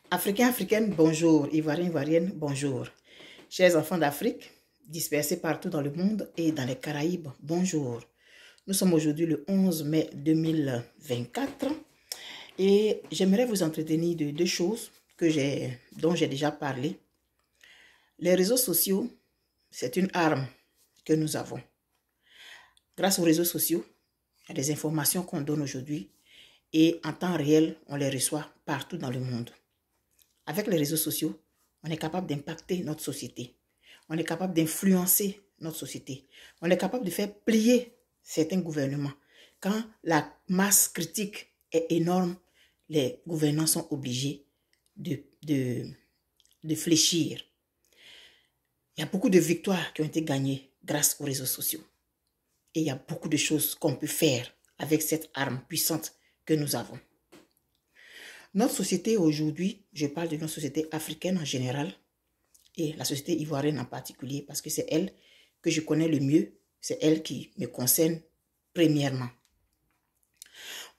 Africains, Africaines, bonjour. Ivoiriens, Ivoiriennes, bonjour. Chers enfants d'Afrique, dispersés partout dans le monde et dans les Caraïbes, bonjour. Nous sommes aujourd'hui le 11 mai 2024 et j'aimerais vous entretenir de deux choses dont j'ai déjà parlé. Les réseaux sociaux, c'est une arme que nous avons. Grâce aux réseaux sociaux, il y a des informations qu'on donne aujourd'hui et en temps réel, on les reçoit partout dans le monde. Avec les réseaux sociaux, on est capable d'impacter notre société. On est capable d'influencer notre société. On est capable de faire plier certains gouvernements. Quand la masse critique est énorme, les gouvernants sont obligés de fléchir. Il y a beaucoup de victoires qui ont été gagnées grâce aux réseaux sociaux. Et il y a beaucoup de choses qu'on peut faire avec cette arme puissante que nous avons. Notre société aujourd'hui, je parle de notre société africaine en général et la société ivoirienne en particulier parce que c'est elle que je connais le mieux, c'est elle qui me concerne premièrement.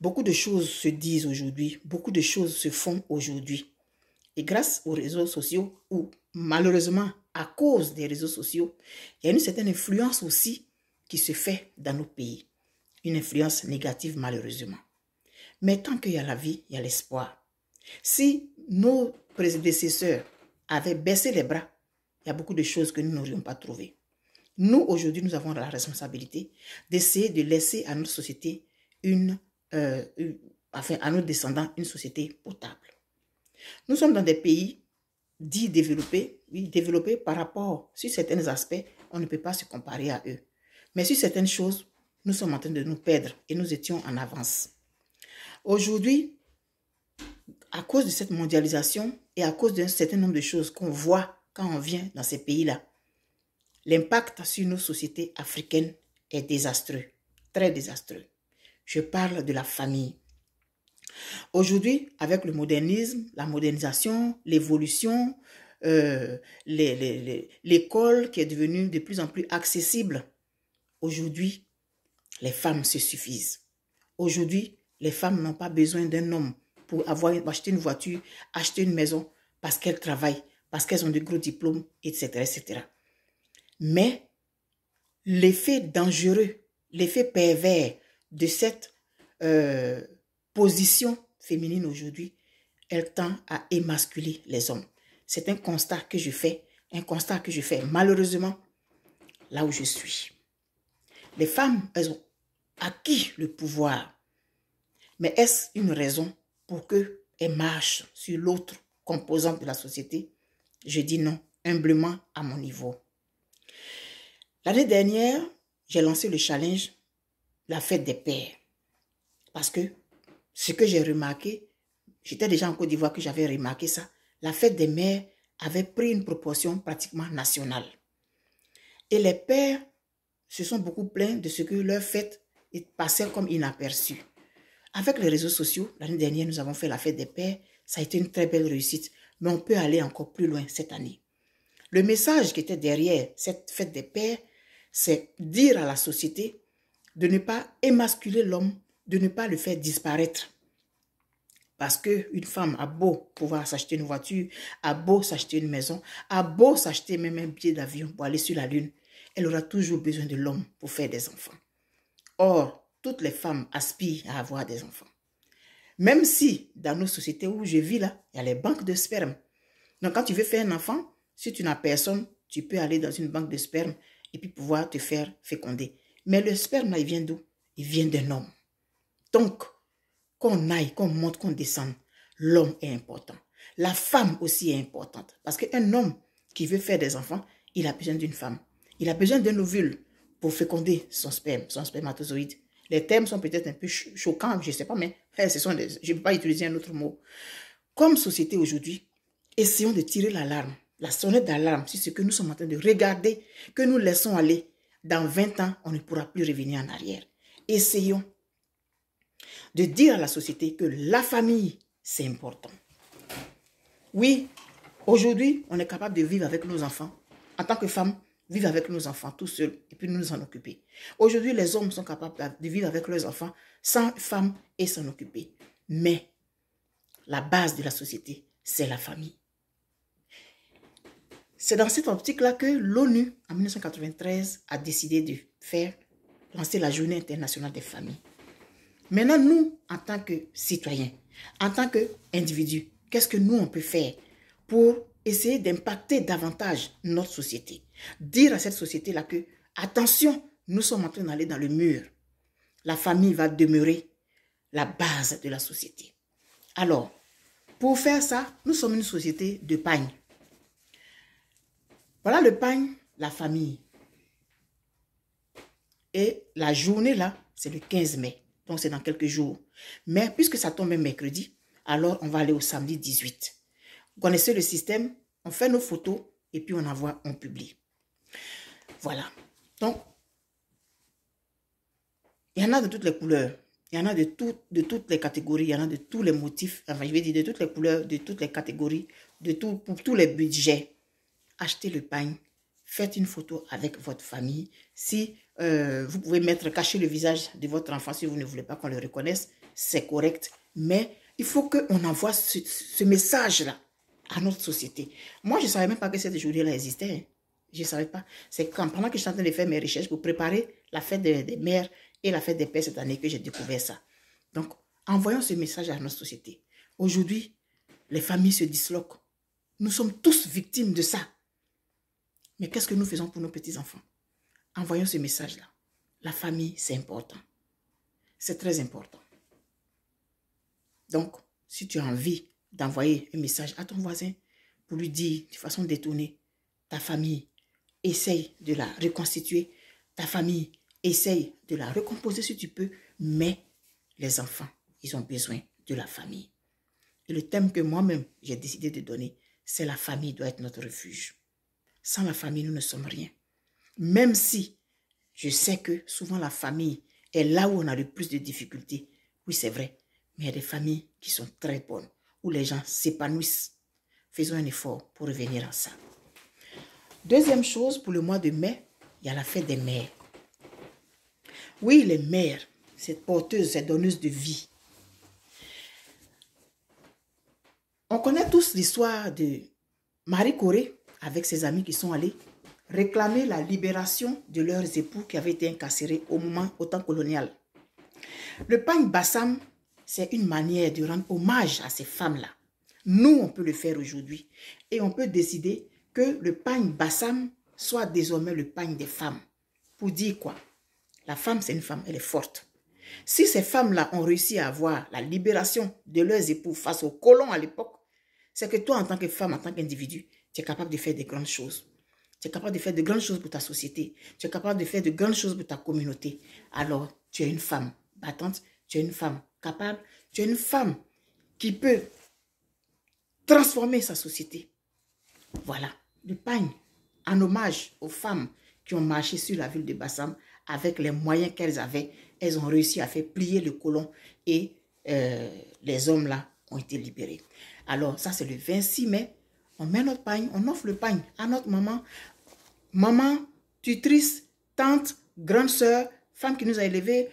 Beaucoup de choses se disent aujourd'hui, beaucoup de choses se font aujourd'hui. Et grâce aux réseaux sociaux, ou malheureusement à cause des réseaux sociaux, il y a une certaine influence aussi qui se fait dans nos pays. Une influence négative malheureusement. Mais tant qu'il y a la vie, il y a l'espoir. Si nos prédécesseurs avaient baissé les bras, il y a beaucoup de choses que nous n'aurions pas trouvées. Nous, aujourd'hui, nous avons la responsabilité d'essayer de laisser à notre société à nos descendants, une société potable. Nous sommes dans des pays dits développés, oui, développés par rapport, sur certains aspects, on ne peut pas se comparer à eux. Mais sur certaines choses, nous sommes en train de nous perdre et nous étions en avance. Aujourd'hui, à cause de cette mondialisation et à cause d'un certain nombre de choses qu'on voit quand on vient dans ces pays-là, l'impact sur nos sociétés africaines est désastreux, très désastreux. Je parle de la famille. Aujourd'hui, avec le modernisme, la modernisation, l'évolution, l'école qui est devenue de plus en plus accessible, aujourd'hui, les femmes se suffisent. Aujourd'hui, les femmes n'ont pas besoin d'un homme pour acheter une voiture, acheter une maison, parce qu'elles travaillent, parce qu'elles ont de gros diplômes, etc., etc. Mais l'effet dangereux, l'effet pervers de cette position féminine aujourd'hui, elle tend à émasculer les hommes. C'est un constat que je fais malheureusement là où je suis. Les femmes, elles ont acquis le pouvoir. Mais est-ce une raison pour qu'elles marchent sur l'autre composante de la société? Je dis non, humblement à mon niveau. L'année dernière, j'ai lancé le challenge, la fête des pères. Parce que ce que j'ai remarqué, j'étais déjà en Côte d'Ivoire que j'avais remarqué ça, la fête des mères avait pris une proportion pratiquement nationale. Et les pères se sont beaucoup plaints de ce que leur fête passait comme inaperçue. Avec les réseaux sociaux, l'année dernière, nous avons fait la fête des pères. Ça a été une très belle réussite. Mais on peut aller encore plus loin cette année. Le message qui était derrière cette fête des pères, c'est dire à la société de ne pas émasculer l'homme, de ne pas le faire disparaître. Parce qu'une femme a beau pouvoir s'acheter une voiture, a beau s'acheter une maison, a beau s'acheter même un billet d'avion pour aller sur la lune, elle aura toujours besoin de l'homme pour faire des enfants. Or, toutes les femmes aspirent à avoir des enfants. Même si, dans nos sociétés où je vis là, il y a les banques de sperme. Donc, quand tu veux faire un enfant, si tu n'as personne, tu peux aller dans une banque de sperme et puis pouvoir te faire féconder. Mais le sperme là, il vient d'où? Il vient d'un homme. Donc, qu'on aille, qu'on monte, qu'on descende, l'homme est important. La femme aussi est importante. Parce qu'un homme qui veut faire des enfants, il a besoin d'une femme. Il a besoin d'un ovule pour féconder son sperme, son spermatozoïde. Les termes sont peut-être un peu choquants, je ne sais pas, mais je ne peux pas utiliser un autre mot. Comme société aujourd'hui, essayons de tirer l'alarme, la sonnette d'alarme sur ce que nous sommes en train de regarder, que nous laissons aller. Dans 20 ans, on ne pourra plus revenir en arrière. Essayons de dire à la société que la famille, c'est important. Oui, aujourd'hui, on est capable de vivre avec nos enfants. En tant que femme, vivre avec nos enfants tout seuls et puis nous en occuper. Aujourd'hui, les hommes sont capables de vivre avec leurs enfants sans femme et s'en occuper. Mais la base de la société, c'est la famille. C'est dans cette optique-là que l'ONU, en 1993, a décidé de lancer la Journée internationale des familles. Maintenant, nous, en tant que citoyens, en tant qu'individus, qu'est-ce que nous, on peut faire pour essayer d'impacter davantage notre société? Dire à cette société-là que, attention, nous sommes en train d'aller dans le mur. La famille va demeurer la base de la société. Alors, pour faire ça, nous sommes une société de pagne. Voilà le pagne, la famille. Et la journée là, c'est le 15 mai. Donc c'est dans quelques jours. Mais puisque ça tombe un mercredi, alors on va aller au samedi 18. Vous connaissez le système, on fait nos photos et puis on envoie, on publie. Voilà. Donc, il y en a de toutes les couleurs. Il y en a de toutes les catégories, il y en a de tous les motifs, enfin je vais dire de toutes les couleurs, de toutes les catégories, pour tous les budgets. Achetez le pagne, faites une photo avec votre famille. Si vous pouvez cacher le visage de votre enfant si vous ne voulez pas qu'on le reconnaisse, c'est correct. Mais il faut qu'on envoie ce message-là à notre société. Moi, je ne savais même pas que cette journée-là existait. Hein. Je ne savais pas. C'est pendant que je suis en train de faire mes recherches pour préparer la fête des mères et la fête des pères cette année que j'ai découvert ça. Donc, envoyons ce message à notre société. Aujourd'hui, les familles se disloquent. Nous sommes tous victimes de ça. Mais qu'est-ce que nous faisons pour nos petits-enfants? Envoyons ce message-là. La famille, c'est important. C'est très important. Donc, si tu as envie d'envoyer un message à ton voisin pour lui dire de façon détournée, ta famille, essaye de la reconstituer. Ta famille, essaye de la recomposer si tu peux. Mais les enfants, ils ont besoin de la famille. Et le thème que moi-même, j'ai décidé de donner, c'est la famille doit être notre refuge. Sans la famille, nous ne sommes rien. Même si je sais que souvent la famille est là où on a le plus de difficultés. Oui, c'est vrai. Mais il y a des familles qui sont très bonnes, où les gens s'épanouissent. Faisons un effort pour revenir à ça. Deuxième chose, pour le mois de mai, il y a la fête des mères. Oui, les mères, cette porteuse, cette donneuse de vie. On connaît tous l'histoire de Marie Corée avec ses amis qui sont allés réclamer la libération de leurs époux qui avaient été incarcérés au temps colonial. Le pagne Bassam, c'est une manière de rendre hommage à ces femmes-là. Nous, on peut le faire aujourd'hui et on peut décider que le pagne Bassam soit désormais le pagne des femmes. Pour dire quoi? La femme, c'est une femme, elle est forte. Si ces femmes-là ont réussi à avoir la libération de leurs époux face aux colons à l'époque, c'est que toi, en tant que femme, en tant qu'individu, tu es capable de faire de grandes choses. Tu es capable de faire de grandes choses pour ta société. Tu es capable de faire de grandes choses pour ta communauté. Alors, tu es une femme battante, tu es une femme capable, tu es une femme qui peut transformer sa société. Voilà, le pagne en hommage aux femmes qui ont marché sur la ville de Bassam avec les moyens qu'elles avaient. Elles ont réussi à faire plier le colon et les hommes là ont été libérés. Alors, ça c'est le 26 mai. On met notre pagne, on offre le pagne à notre maman. Maman, tutrice, tante, grande sœur, femme qui nous a élevés,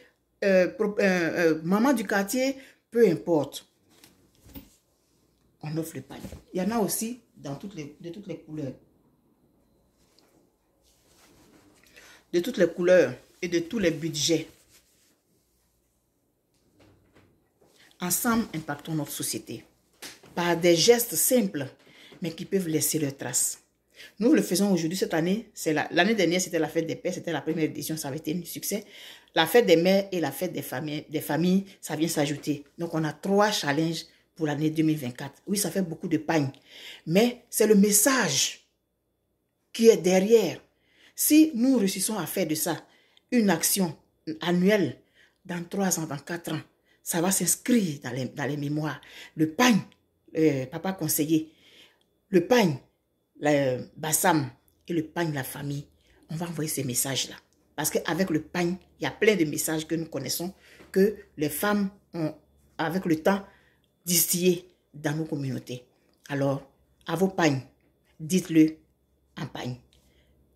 maman du quartier, peu importe. On offre le pagne. Il y en a aussi de toutes les couleurs. De toutes les couleurs et de tous les budgets. Ensemble, impactons notre société par des gestes simples, mais qui peuvent laisser leurs traces. Nous le faisons aujourd'hui, cette année. L'année dernière, c'était la fête des pères, c'était la première édition, ça avait été un succès. La fête des mères et la fête des familles, ça vient s'ajouter. Donc, on a 3 challenges pour l'année 2024. Oui, ça fait beaucoup de pagne, mais c'est le message qui est derrière. Si nous réussissons à faire de ça une action annuelle, dans 3 ans, dans 4 ans, ça va s'inscrire dans les mémoires. Le pagne, papa conseiller, le pagne, le Bassam et le pagne, la famille, on va envoyer ces messages-là. Parce qu'avec le pagne, il y a plein de messages que nous connaissons que les femmes ont, avec le temps, distillé dans nos communautés. Alors, à vos pagnes, dites-le en pagne.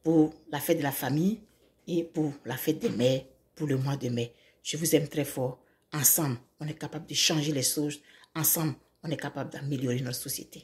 Pour la fête de la famille et pour la fête des mères, pour le mois de mai. Je vous aime très fort. Ensemble, on est capable de changer les choses. Ensemble, on est capable d'améliorer notre société.